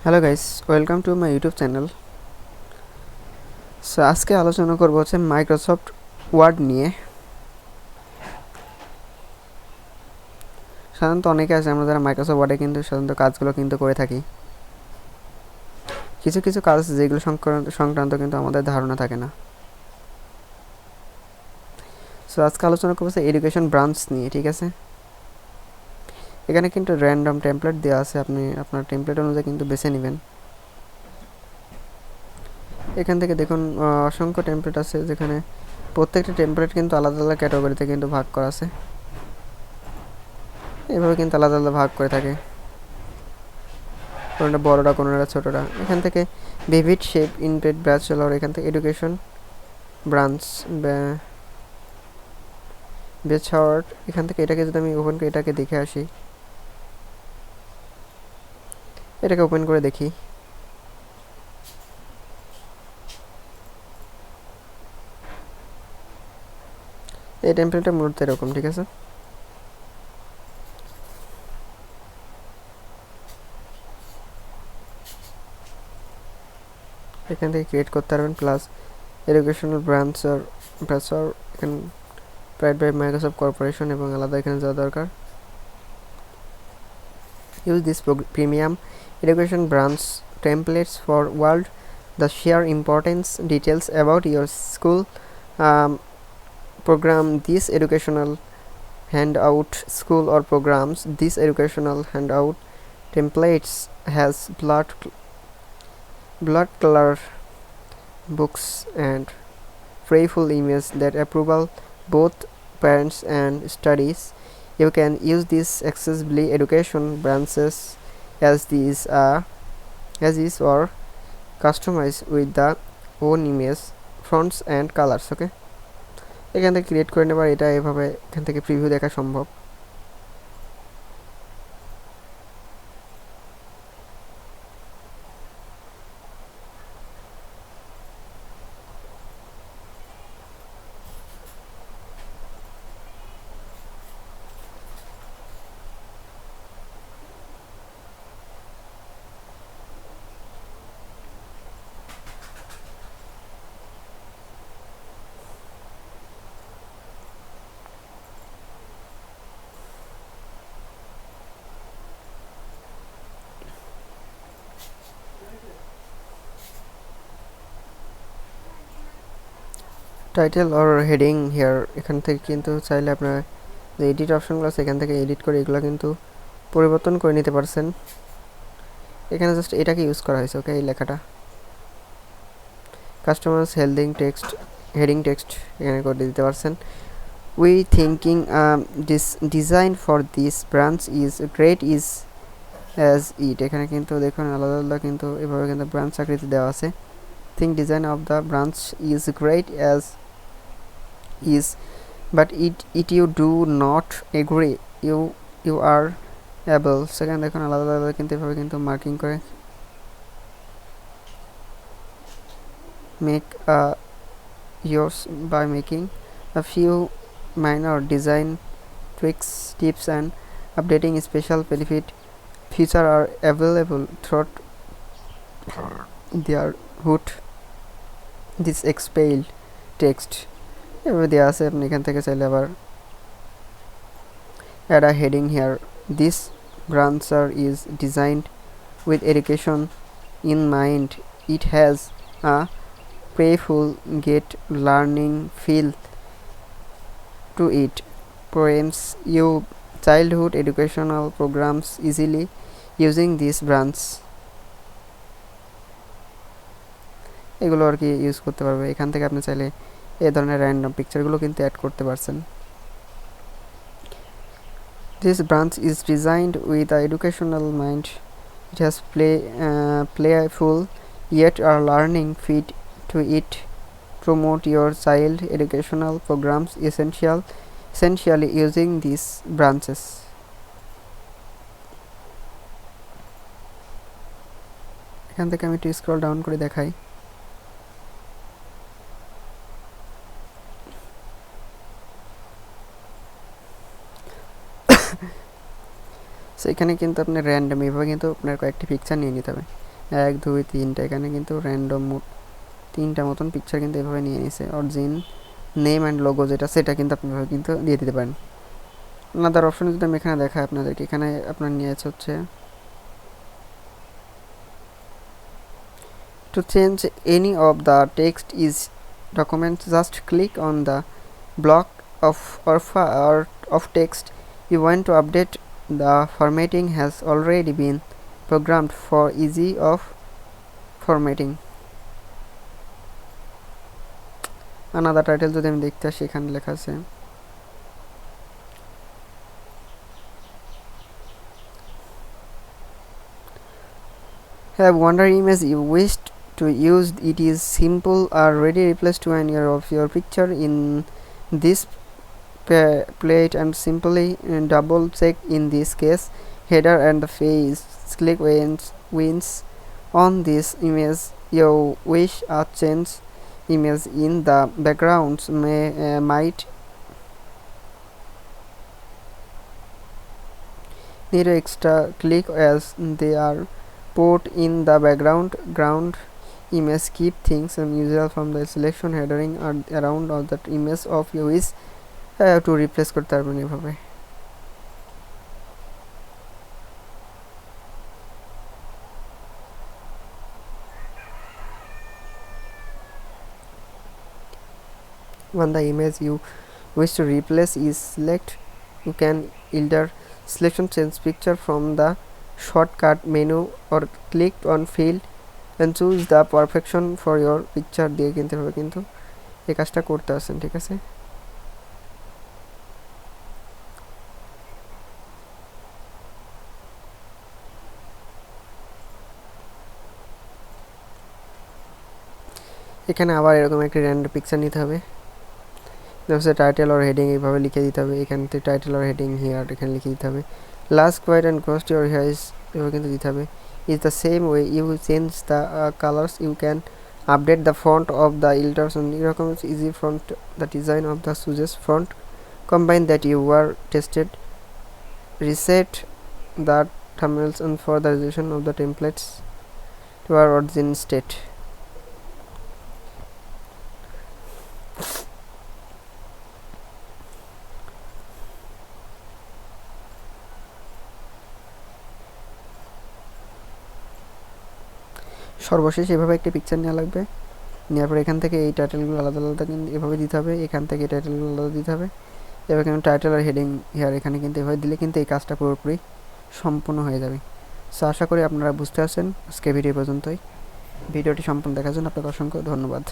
Hello guys, welcome to my YouTube channel. So আজকে আলোচনা করব হচ্ছে মাইক্রোসফট ওয়ার্ড নিয়ে। সাধারণত অনেকে আছে আমরা যারা মাইক্রোসফট ওয়ার্ডে কিন্তু সাধারণত কাজগুলো কিন্তু করে থাকি। কিছু কিছু কাজ যেগুলো সংক্রান্ত কিন্তু আমাদের ধারণা থাকে না। সো আজকে আলোচনা করবো এডুকেশন ব্রাঞ্চ নিয়ে, ঠিক আছে। এখানে কিন্তু র্যান্ডম টেমপ্লেট দেওয়া আছে, আপনি আপনার টেমপ্লেট অনুযায়ী কিন্তু বেছে নেবেন। এখান থেকে দেখুন অসংখ্য টেমপ্লেট আছে, যেখানে প্রত্যেকটা টেমপ্লেট কিন্তু আলাদা আলাদা ক্যাটাগরিতে কিন্তু ভাগ করা আছে। এভাবে কিন্তু আলাদা আলাদা ভাগ করে থাকে, কোনোটা বড়োটা কোনোটা ছোটোটা। এখান থেকে ভিভিড শেপ ইনপেড ব্যাচেলর, এখান থেকে এডুকেশন ব্রাঞ্চ বেচার্ট। এখান থেকে এটাকে যদি আমি ওপেন করে এটাকে দেখে আসি, এটাকে ওপেন করে দেখি, এই টেমপ্লেটটা মূলত এরকম, ঠিক আছে। এখান থেকে ক্রিয়েট করতে পারবেন, প্লাস এডুকেশনাল ব্রাঞ্চ আর ব্যাচর এখানে প্রাইভেট বাই মাইক্রোসফট কর্পোরেশন এবং আলাদা এখানে যাওয়া দরকার। Use this premium education branch templates for world the share importance details about your school program. This educational handout school or programs, this educational handout templates has blood color books and playful images that approval both parents and studies. You can use these accessibly education branches as is or customize with the own image fonts and colors. Okay, এখান থেকে create করে নেবার, এটা এভাবে এখান থেকে preview দেখা সম্ভব। টাইটেল অর হেডিং হেয়ার, এখান থেকে কিন্তু চাইলে আপনার যে এডিট অপশনগুলো আছে এখান থেকে এডিট করে এগুলো কিন্তু পরিবর্তন করে নিতে পারছেন। এখানে জাস্ট এটাকে ইউজ করা হয়েছে। ওকে, এই লেখাটা কাস্টমার্স হেডিং টেক্সট এখানে করে দিতে পারছেন। We thinking this design for this branch is great is as it, এখানে কিন্তু দেখুন আলাদা আলাদা কিন্তু এভাবে কিন্তু ব্রাঞ্চ আকৃতি দেওয়া আছে। Think design of the branch is great as is, but it you do not agree, you are able। সেখানে দেখুন আলাদা আলাদা কিন্তু এভাবে কিন্তু মার্কিং করে make yours by making a few minor design tweaks, tips and updating special benefit feature are available throughout their hood this expelled text এভাবে দেওয়া আছে। আপনি এখান থেকে চাইলে আবার add a heading here. This brancher is designed with education in mind. It has a playful get learning feel to it. Poems you childhood educational programs easily using this branch, এগুলো আর কি ইউজ করতে পারবে। এখান থেকে আপনি চাইলে এই ধরনের র্যান্ডম পিকচারগুলো কিন্তু অ্যাড করতে পারছেন। This branch is designed with an educational mind. It has playful yet a learning fit to it. Promote your child educational programs essentially using these branches. এখান থেকে আমি একটু স্ক্রল ডাউন করে দেখাই। সো এখানে কিন্তু আপনার র্যান্ডম এভাবে কিন্তু আপনার কয়েকটি পিকচার নিয়ে নিতে হবে। 1 2 3টা এখানে কিন্তু র্যান্ডম তিনটা মতন পিকচার কিন্তু এভাবে নিয়ে নিছে। অরিজিন নেম অ্যান্ড লোগো যেটা সেটা কিন্তু আপনি এভাবে কিন্তু দিয়ে দিতে পারেন। আলাদা অপশন যদি আমি এখানে দেখাই আপনাদেরকে, এখানে আপনার নিয়েছে হচ্ছে to change any of the text is document, just click on the block of or of text you want to update. The formatting has already been programmed for easy of formatting. another title যদি আমি দেখতে আসি এখানে লেখা আছে have wonder image you wished to use. It is simple already replace to an year of your picture in this plate and simply double check in this case header and the face. Click wins on this image you wish a change image in the backgrounds might need extra click as they are put in the ground image. Keep things unusual from the selection headering around of that image of you wish to replace করতে পারবেন এভাবে। When the image you wish to replace is select, you can either selection change picture from the shortcut menu or click on field and choose the perfection for your picture দিয়ে কিন্তু হবে কিন্তু এই কাজটা করতে আসেন। ঠিক আছে, এখানে আবার এরকম একটা র্যান্ডম পিকচার নিতে হবে, হচ্ছে টাইটেল আর হেডিং এইভাবে লিখে দিতে হবে। এখান থেকে টাইটেল আর হেডিং হিয়ার এখানে লিখে দিতে হবে। Last quite and ghost your hair এভাবে কিন্তু দিতে হবে। Is the same way you change the colours you can update the font of the filters এরকম easy front the design of the shoes front combine that you are tested reset the thumbnails and for the resolution of the templates to our origin state. সর্বশেষ এভাবে একটা picture নেওয়া লাগবে, নেওয়ার পর এখান থেকে এই টাইটেলগুলো আলাদা আলাদা কিন্তু এভাবে দিতে হবে, এখান থেকে এই টাইটেলগুলো আলাদা দিতে হবে। এবার কিন্তু টাইটেল আর হেডিং হেয়ার এখানে কিন্তু এভাবে দিলে কিন্তু এই কাজটা পুরোপুরি সম্পূর্ণ হয়ে যাবে। সো আশা করি আপনারা বুঝতে পারছেন। আজকে ভিডিও পর্যন্তই। ভিডিওটি সম্পূর্ণ দেখার জন্য আপনাকে অসংখ্য ধন্যবাদ।